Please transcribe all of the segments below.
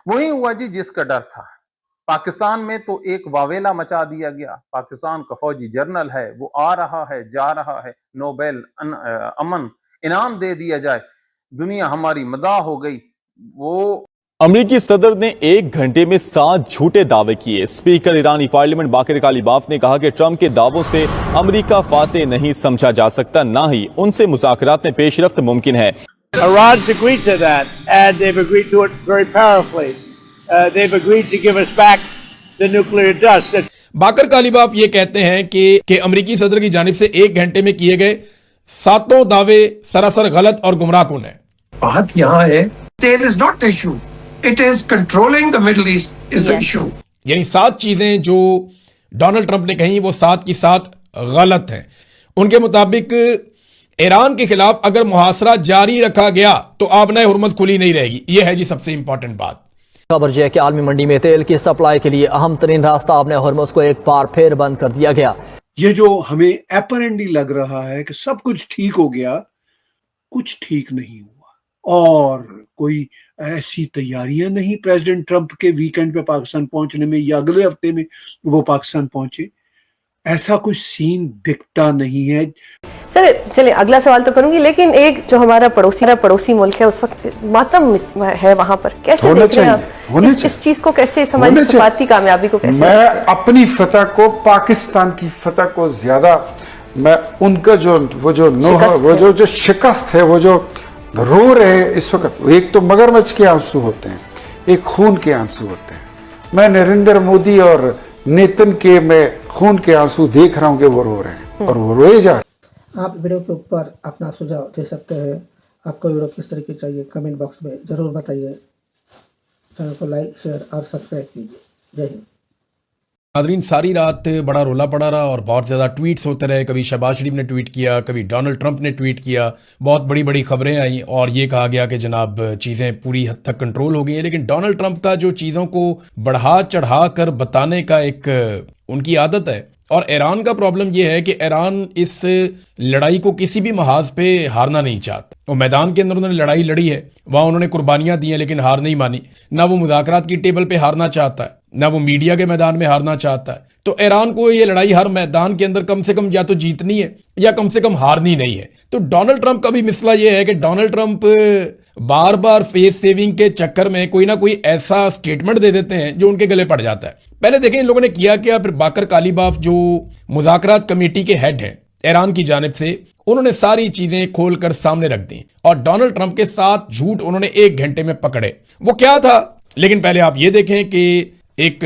वही हुआ जी जिसका डर था। पाकिस्तान में तो एक वावेला मचा दिया गया। पाकिस्तान का फौजी जर्नल है, वो आ रहा है, जा रहा है, नोबेल अमन इनाम दे दिया जाए, दुनिया हमारी मदाह हो गई। वो अमरीकी सदर ने 1 घंटे में 7 झूठे दावे किए। स्पीकर ईरानी पार्लियामेंट बाकर कालीबाफ ने कहा कि ट्रंप के दावों से अमरीका फातेह नहीं समझा जा सकता, ना ही उनसे मुज़ाकरात में पेशरफ्त मुमकिन है। Iran's agreed to that, and they've agreed to it very powerfully. They've agreed to give us back the nuclear dust. बाकर कालीबाफ ये कहते हैं कि अमरीकी सदर की जानिब से 1 घंटे में किए गए 7 दावे सरासर गलत और गुमराहकुन है। बात यहाँ है, तेल is not the issue, it is controlling the middle east is the issue. यानी 7 चीजें जो डोनाल्ड ट्रंप ने कही वो 7 की 7 गलत हैं। उनके मुताबिक ईरान के खिलाफ अगर मुहासरा जारी रखा गया तो आबनाए हुर्मुज़ खुली नहीं रहेगी। यह है जी सबसे इंपॉर्टेंट बात। खबर यह है कि आलमी मंडी में तेल की सप्लाई के लिए अहम तरीन रास्ता आबनाए हुर्मुज़ को एक बार फिर बंद कर दिया गया। ये जो हमें एपरेंटली लग रहा है कि सब कुछ ठीक हो गया, कुछ ठीक नहीं हुआ और कोई ऐसी तैयारियां नहीं प्रेसिडेंट ट्रंप के वीकेंड पे पाकिस्तान पहुंचने में या अगले हफ्ते में वो पाकिस्तान पहुंचे, ऐसा कुछ सीन दिखता नहीं है। सर चलिए अगला सवाल तो करूंगी, लेकिन एक जो हमारा पड़ोसी मुल्क है उस वक्त मातम है वहां पर, कैसे देख रहे हैं आप इस चीज को, कैसे हमारी सफारती कामयाबी को कैसे? मैं अपनी फतह को, पाकिस्तान की फतह को ज्यादा मैं उनका जो शिकस्त है, वो जो रो रहे हैं इस वक्त, एक तो मगरमच्छ के आंसू होते हैं, एक खून के आंसू होते हैं। मैं नरेंद्र मोदी और नेतन के मैं खून के आंसू देख रहा हूं कि वो रो रहे हैं और वो रोए जा रहे हैं। आप वीडियो के ऊपर अपना सुझाव दे सकते हैं। आपको वीडियो किस तरह की चाहिए कमेंट बॉक्स में ज़रूर बताइए। चैनल को लाइक, शेयर और सब्सक्राइब कीजिए। जय हिंद। नाज़रीन, सारी रात बड़ा रोला पड़ा रहा और बहुत ज़्यादा ट्वीट्स होते रहे। कभी शहबाज शरीफ ने ट्वीट किया, कभी डोनाल्ड ट्रंप ने ट्वीट किया, बहुत बड़ी बड़ी खबरें आई और ये कहा गया कि जनाब चीज़ें पूरी हद तक कंट्रोल हो गई हैं। लेकिन डोनाल्ड ट्रंप का जो चीज़ों को बढ़ा चढ़ा कर बताने का एक उनकी आदत है। और ईरान का प्रॉब्लम यह है कि ईरान इस लड़ाई को किसी भी महाज पे हारना नहीं चाहता। वो मैदान के अंदर उन्होंने लड़ाई लड़ी है, वहां उन्होंने कुर्बानियां दी हैं, लेकिन हार नहीं मानी। ना वो मुज़ाकरात की टेबल पे हारना चाहता है, ना वो मीडिया के मैदान में हारना चाहता है। तो ईरान को ये लड़ाई हर मैदान के अंदर कम से कम या तो जीतनी है या कम से कम हारनी नहीं है। तो डोनाल्ड ट्रंप का भी मसला ये है कि डोनाल्ड ट्रंप बार बार फेस सेविंग के चक्कर में कोई ना कोई ऐसा स्टेटमेंट दे देते हैं जो उनके गले पड़ जाता है। पहले देखें इन लोगों ने किया क्या। फिर बाकर कालीबाफ जो मुज़ाकरात कमेटी के हेड हैं ईरान की जानिब से, उन्होंने सारी चीजें खोलकर सामने रख दी और डोनाल्ड ट्रंप के 7 झूठ उन्होंने 1 घंटे में पकड़े। वो क्या था, लेकिन पहले आप ये देखें कि एक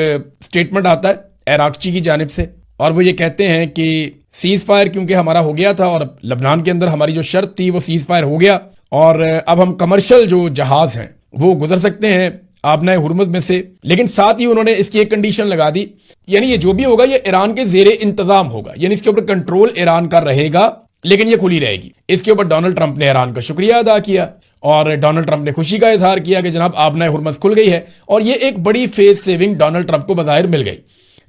स्टेटमेंट आता है इराक़ची की जानिब से और वो ये कहते हैं कि सीज फायर क्योंकि हमारा हो गया था और लबनान के अंदर हमारी जो शर्त थी वो सीज फायर हो गया और अब हम कमर्शियल जो जहाज हैं वो गुजर सकते हैं आबनाए हुर्मुज़ में से। लेकिन साथ ही उन्होंने इसकी एक कंडीशन लगा दी, यानी ये जो भी होगा ये ईरान के जेरे इंतजाम होगा, यानी इसके ऊपर कंट्रोल ईरान का रहेगा, लेकिन ये खुली रहेगी। इसके ऊपर डोनाल्ड ट्रंप ने ईरान का शुक्रिया अदा किया और डोनाल्ड ट्रंप ने खुशी का इजहार किया कि जनाब आबनाए हुर्मुज़ खुल गई है और ये एक बड़ी फेस सेविंग डोनाल्ड ट्रंप को बज़ाहिर मिल गई।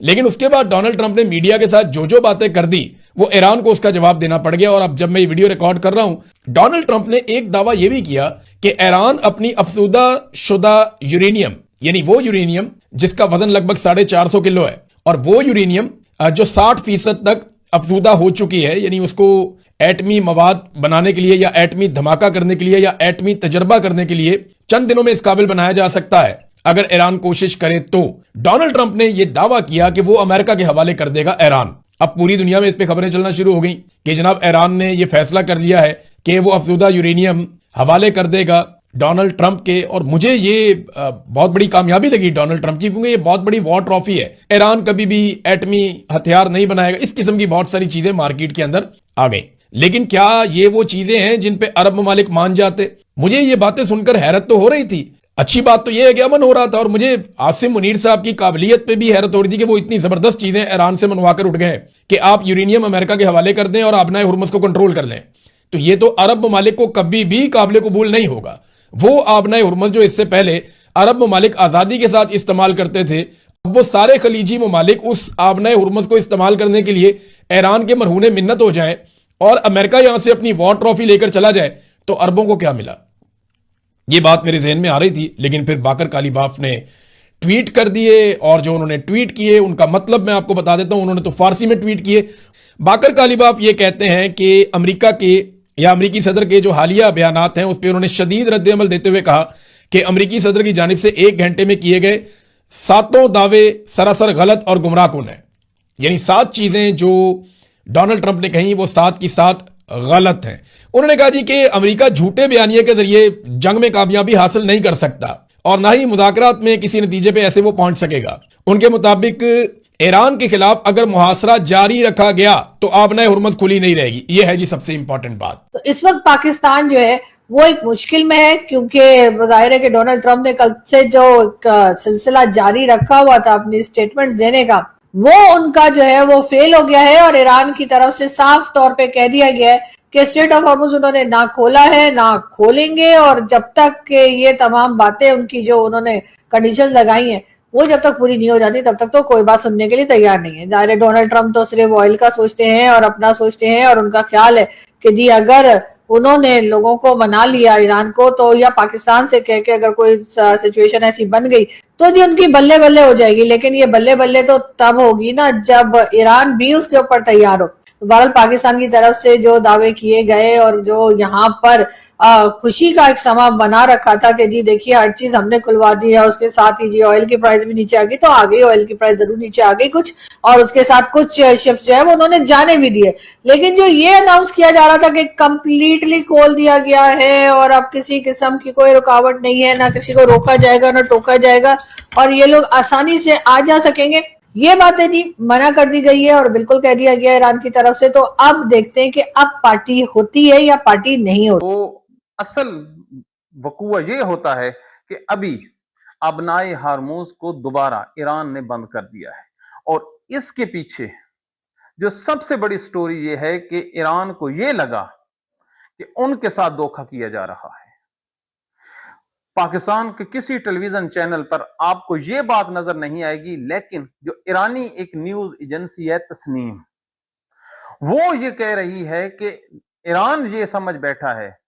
लेकिन उसके बाद डोनाल्ड ट्रंप ने मीडिया के साथ जो जो बातें कर दी वो ईरान को उसका जवाब देना पड़ गया। और अब जब मैं ये वीडियो रिकॉर्ड कर रहा हूं, डोनाल्ड ट्रंप ने एक दावा यह भी किया कि ईरान अपनी अफसूदा शुदा यूरेनियम, यानी वो यूरेनियम जिसका वजन लगभग 450 किलो है और वो यूरेनियम जो 60% तक अफसूदा हो चुकी है, यानी उसको एटमी मवाद बनाने के लिए या एटमी धमाका करने के लिए या एटमी तजर्बा करने के लिए चंद दिनों में इस काबिल बनाया जा सकता है अगर ईरान कोशिश करे तो। डोनाल्ड ट्रंप ने यह दावा किया कि वो अमेरिका के हवाले कर देगा ईरान। अब पूरी दुनिया में इस पे खबरें चलना शुरू हो गई कि जनाब ईरान ने यह फैसला कर लिया है कि वो अफसूदा यूरेनियम हवाले कर देगा डोनाल्ड ट्रंप के। और मुझे ये बहुत बड़ी कामयाबी लगी डोनाल्ड ट्रंप की, क्योंकि ये बहुत बड़ी वॉर ट्रॉफी है। ईरान कभी भी एटमी हथियार नहीं बनाएगा, इस किस्म की बहुत सारी चीजें मार्केट के अंदर आ गई। लेकिन क्या ये वो चीजें हैं जिन पे अरब ममालिक मान जाते? मुझे ये बातें सुनकर हैरत तो हो रही थी। अच्छी बात तो यह है कि अमन हो रहा था और मुझे आसिम मुनीर साहब की काबिलियत पे भी हैरत हो रही थी कि वो इतनी जबरदस्त चीजें ईरान से मनवाकर उठ गए कि आप यूरेनियम अमेरिका के हवाले कर दें और आबनाए हुर्मुज़ को कंट्रोल कर लें। तो ये तो अरब ममालिक को कभी भी काबिल कबूल नहीं होगा। वो आबनाए हुर्मुज़ जो इससे पहले अरब ममालिक आज़ादी के साथ इस्तेमाल करते थे, अब वो सारे खलीजी ममालिक उस आबनाए हुर्मुज़ को इस्तेमाल करने के लिए ईरान के मरहूने मिन्नत हो जाए और अमेरिका यहां से अपनी वॉर ट्रॉफी लेकर चला जाए, तो अरबों को क्या मिला? ये बात मेरे जहन में आ रही थी, लेकिन फिर बाकर कालीबाफ ने ट्वीट कर दिए, और जो उन्होंने ट्वीट किए उनका मतलब मैं आपको बता देता हूं। उन्होंने तो फारसी में ट्वीट किए। बाकर कालीबाफ ये कहते हैं कि अमेरिका के या अमेरिकी सदर के जो हालिया बयानात हैं उस पर उन्होंने शदीद रद्द-ए-अमल देते हुए कहा कि अमेरिकी सदर की जानिब से 1 घंटे में किए गए 7 दावे सरासर गलत और गुमराहकुन हैं। यानी 7 चीजें जो डोनाल्ड ट्रंप ने कही वो 7 की 7 गलत हैं। उन्होंने कहा जी कि अमेरिका झूठे बयानिए के जरिए जंग में कामयाबी हासिल नहीं कर सकता और ना ही मुज़ाकरात में किसी नतीजे पे ऐसे वो पहुंच सकेगा। उनके मुताबिक ईरान के खिलाफ अगर मुहासरा जारी रखा गया तो आबनाए हुर्मुज़ खुली नहीं रहेगी। ये है जी सबसे इंपॉर्टेंट बात। तो इस वक्त पाकिस्तान जो है वो एक मुश्किल में है, क्योंकि जाहिर है कि डोनाल्ड ट्रंप ने कल से जो सिलसिला जारी रखा हुआ था अपनी स्टेटमेंट्स देने का, वो उनका जो है वो फेल हो गया है और ईरान की तरफ से साफ तौर पे कह दिया गया है कि स्ट्रेट ऑफ हॉर्मुज़ उन्होंने ना खोला है ना खोलेंगे, और जब तक कि ये तमाम बातें उनकी जो उन्होंने कंडीशंस लगाई हैं वो जब तक पूरी नहीं हो जाती तब तक तो कोई बात सुनने के लिए तैयार नहीं है। जाहिर है डोनाल्ड ट्रंप तो सिर्फ ऑयल का सोचते हैं और अपना सोचते हैं, और उनका ख्याल है कि जी अगर उन्होंने लोगों को मना लिया ईरान को, तो या पाकिस्तान से कह के अगर कोई सिचुएशन ऐसी बन गई तो जी उनकी बल्ले बल्ले हो जाएगी। लेकिन ये बल्ले बल्ले तो तब होगी ना जब ईरान भी उसके ऊपर तैयार हो। बहरहाल पाकिस्तान की तरफ से जो दावे किए गए और जो यहाँ पर खुशी का एक समा बना रखा था कि जी देखिए हर चीज हमने खुलवा दी है, उसके साथ ही जी ऑयल की प्राइस भी नीचे आ गई, तो आ गई ऑयल की प्राइस जरूर नीचे आ गई कुछ, और उसके साथ कुछ शिप्स जो है वो उन्होंने जाने भी दिए। लेकिन जो ये अनाउंस किया जा रहा था कि कंप्लीटली खोल दिया गया है और अब किसी किस्म की कोई रुकावट नहीं है, ना किसी को रोका जाएगा ना टोका जाएगा और ये लोग आसानी से आ जा सकेंगे, ये बातें जी मना कर दी गई है और बिल्कुल कह दिया गया ईरान की तरफ से। तो अब देखते हैं कि अब पार्टी होती है या पार्टी नहीं होती। तो असल वकूआ ये होता है कि अभी अबनाए हारमूज को दोबारा ईरान ने बंद कर दिया है, और इसके पीछे जो सबसे बड़ी स्टोरी ये है कि ईरान को ये लगा कि उनके साथ धोखा किया जा रहा है। पाकिस्तान के किसी टेलीविजन चैनल पर आपको यह बात नजर नहीं आएगी, लेकिन जो ईरानी एक न्यूज एजेंसी है तस्नीम, वो ये कह रही है कि ईरान ये समझ बैठा है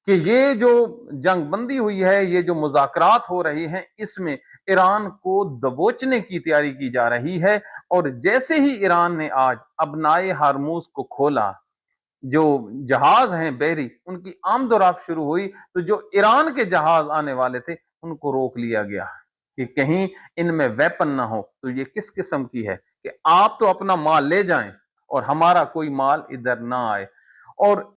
कि ये जो जंग बंदी हुई है, ये जो मुज़ाकरात हो रही हैं, इसमें ईरान को दबोचने की तैयारी की जा रही है। और जैसे ही ईरान ने आज अबनाए हारमूज को खोला, जो जहाज हैं बहरी, उनकी आमदोरफ्त शुरू हुई, तो जो ईरान के जहाज आने वाले थे उनको रोक लिया गया कि कहीं इनमें वेपन ना हो। तो ये किस किस्म की है कि आप तो अपना माल ले जाएं और हमारा कोई माल इधर ना आए। और